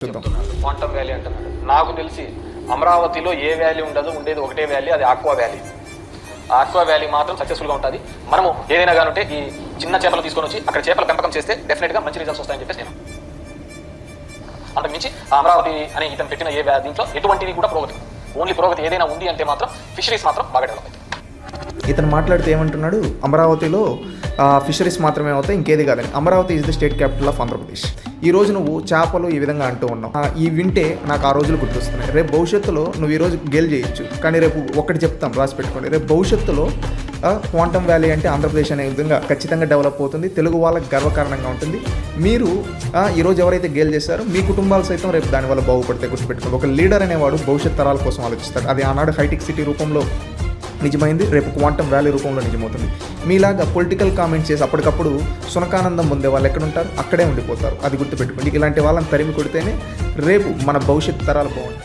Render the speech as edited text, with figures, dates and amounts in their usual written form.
Quantum valley అంటున్నాడు. నాకు తెలిసి అమరావతిలో ఏ వ్యాలీ ఉండదు, ఉండేది ఒకటే వ్యాలీ, అది ఆక్వా వ్యాలీ. ఆక్వా వ్యాలీ మాత్రం సక్సెస్ఫుల్గా ఉంటుంది. మనము ఏదైనా కానుంటే ఈ చిన్న చేపలు తీసుకొని వచ్చి అక్కడ చేపల పెంపకం చేస్తే డెఫినెట్గా మంచి రిజల్ట్స్ వస్తాయని చెప్పేసి నేను అంతకుమించి అమరావతి అని ఇతను పెట్టిన ఏ దీంట్లో ఎటువంటిది కూడా పురోగతి, ఓన్లీ పురోగతి ఏదైనా ఉంది అంటే మాత్రం ఫిషరీస్ మాత్రం బాగా డెవలప్ అవుతాయి. ఇతను మాట్లాడితే ఏమంటున్నాడు, అమరావతిలో ఫిషరీస్ మాత్రమే అవుతాయి, ఇంకేది కాదని. Amaravati is the state capital of Andhra Pradesh. ఈ రోజు నువ్వు చేపలు ఈ విధంగా అంటూ ఉన్నావు. ఈ వింటే నాకు ఆ రోజులు గుర్తొస్తున్నాయి. రేపు భవిష్యత్తులో నువ్వు ఈరోజు గేల్ చేయొచ్చు, కానీ రేపు ఒకటి చెప్తాం, రాసి పెట్టుకోండి. రేపు భవిష్యత్తులో క్వాంటమ్ వ్యాలీ అంటే ఆంధ్రప్రదేశ్ అనే విధంగా ఖచ్చితంగా డెవలప్ అవుతుంది, తెలుగు వాళ్ళకి గర్వకారణంగా ఉంటుంది. మీరు ఈరోజు ఎవరైతే గేల్ చేస్తారో మీ కుటుంబాలు సైతం రేపు దానివల్ల బాగుపడతాయి. గుర్తుపెట్టుకోండి, ఒక లీడర్ అనేవాడు భవిష్యత్ తరాల కోసం ఆలోచిస్తాడు. అది ఆనాడు హైటెక్ సిటీ రూపంలో నిజమైంది, రేపు క్వాంటమ్ వ్యాలీ రూపంలో నిజమవుతుంది. మీలాగా పొలిటికల్ కామెంట్స్ చేసి అప్పటికప్పుడు సునకానందం పొందే వాళ్ళు ఎక్కడ ఉంటారు, అక్కడే ఉండిపోతారు. అది గుర్తుపెట్టుకోండి. ఇలాంటి వాళ్ళని తరిమి కొడితేనే రేపు మన భవిష్యత్ తరాలు బాగుంటాయి.